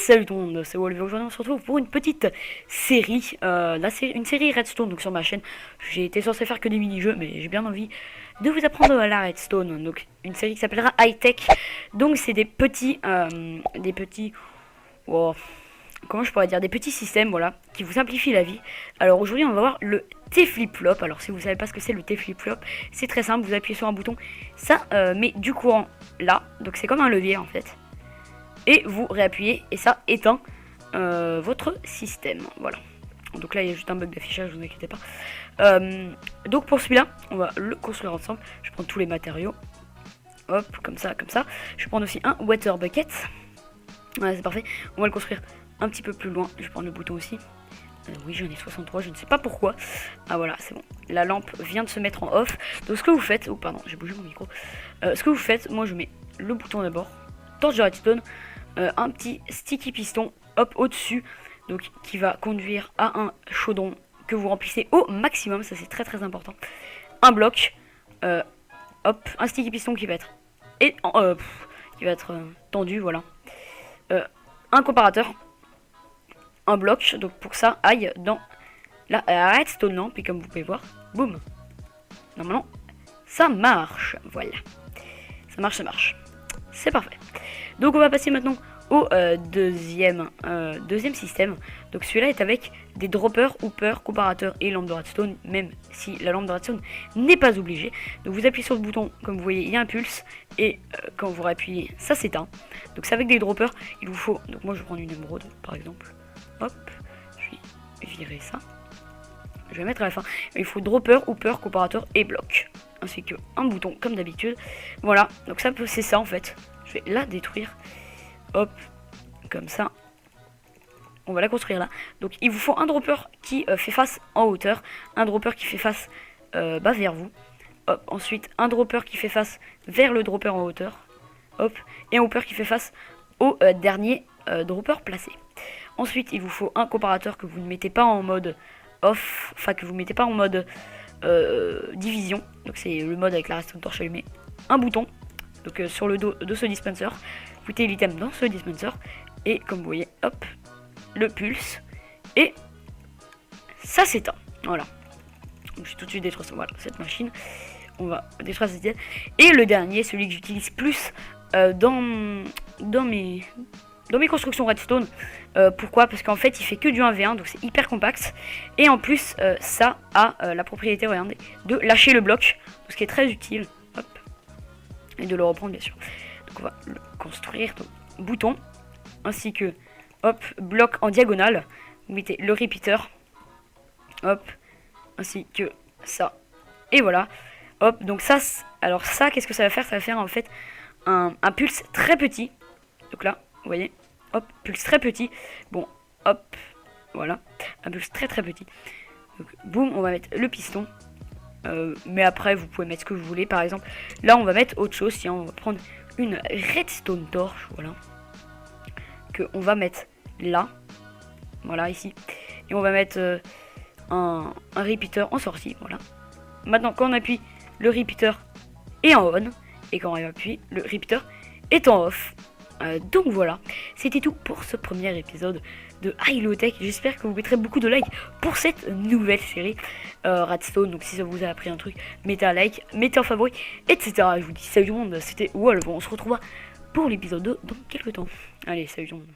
Salut tout le monde, c'est Wolf. Aujourd'hui on se retrouve pour une petite série, une série Redstone donc sur ma chaîne. J'ai été censé faire que des mini-jeux, mais j'ai bien envie de vous apprendre la Redstone. Donc une série qui s'appellera High Tech. Donc c'est oh, comment je pourrais dire, des petits systèmes, voilà, qui vous simplifient la vie. Alors aujourd'hui on va voir le T-flip-flop. Alors si vous savez pas ce que c'est le T-flip-flop, c'est très simple, vous appuyez sur un bouton, ça met du courant là, donc c'est comme un levier en fait. Et vous réappuyez et ça éteint votre système. Voilà. Donc là il y a juste un bug d'affichage, vous inquiétez pas. Donc pour celui-là, on va le construire ensemble. Je prends tous les matériaux. Hop, comme ça, comme ça. Je vais prendre aussi un water bucket. Voilà, c'est parfait. On va le construire un petit peu plus loin. Je vais prendre le bouton aussi. Oui, j'en ai 63, je ne sais pas pourquoi. Ah voilà, c'est bon. La lampe vient de se mettre en off. Donc ce que vous faites... Oh pardon, j'ai bougé mon micro. Ce que vous faites, moi je mets le bouton d'abord. Torche de redstone. Un petit sticky piston, hop, au-dessus. Donc qui va conduire à un chaudron que vous remplissez au maximum. Ça c'est très très important. Un bloc. Hop, un sticky piston qui va être... tendu, voilà. Un comparateur. Un bloc, donc pour que ça aille dans la redstone lamp, et comme vous pouvez voir, boum, normalement ça marche, voilà, ça marche, c'est parfait. Donc on va passer maintenant au deuxième système. Donc celui-là est avec des droppers, hoopers, comparateurs et lampe de redstone, même si la lampe de redstone n'est pas obligée. Donc vous appuyez sur le bouton, comme vous voyez il y a un pulse, et quand vous réappuyez ça s'éteint. Donc c'est avec des droppers, il vous faut, donc moi je vais prendre une émeraude par exemple. Hop, je vais virer ça. Je vais mettre à la fin. Il faut dropper, hooper, comparateur et bloc. Ainsi qu'un bouton comme d'habitude. Voilà, donc ça c'est ça en fait. Je vais la détruire. Hop, comme ça. On va la construire là. Donc il vous faut un dropper qui fait face en hauteur. Un dropper qui fait face vers vous. Hop, ensuite un dropper qui fait face vers le dropper en hauteur. Hop, et un hooper qui fait face au dernier dropper placé. Ensuite, il vous faut un comparateur que vous ne mettez pas en mode off, enfin que vous ne mettez pas en mode division. Donc c'est le mode avec la redstone torche allumée. Un bouton, donc sur le dos de ce dispenser. Vous mettez l'item dans ce dispenser. Et comme vous voyez, hop, le pulse. Et ça s'éteint. Voilà. Donc je vais tout de suite détruire voilà, cette machine. On va détruire cette idée. Et le dernier, celui que j'utilise plus dans mes constructions redstone. Pourquoi? Parce qu'en fait il fait que du 1v1, donc c'est hyper compact. Et en plus ça a la propriété, regardez, de lâcher le bloc, ce qui est très utile. Hop. Et de le reprendre bien sûr. Donc on va le construire, donc, bouton, ainsi que hop, bloc en diagonale. Vous mettez le repeater, hop, ainsi que ça. Et voilà. Hop, donc ça, alors ça, qu'est-ce que ça va faire? Ça va faire en fait un pulse très petit. Donc là, vous voyez, hop, pulse très petit. Bon, hop, voilà, un pulse très très petit. Donc, boum, on va mettre le piston. Mais après, vous pouvez mettre ce que vous voulez. Par exemple, là, on va mettre autre chose. Tiens, on va prendre une redstone torche, voilà, que on va mettre là, voilà, ici. Et on va mettre un repeater en sortie, voilà. Maintenant, quand on appuie, le repeater est en on. Et quand on appuie, le repeater est en off. Donc voilà, c'était tout pour ce premier épisode de High Tech. J'espère que vous mettrez beaucoup de likes pour cette nouvelle série Redstone. Donc si ça vous a appris un truc, mettez un like, mettez un favori, etc. Je vous dis salut tout le monde, c'était Wolf. On se retrouvera pour l'épisode 2 dans quelques temps. Allez, salut tout le monde.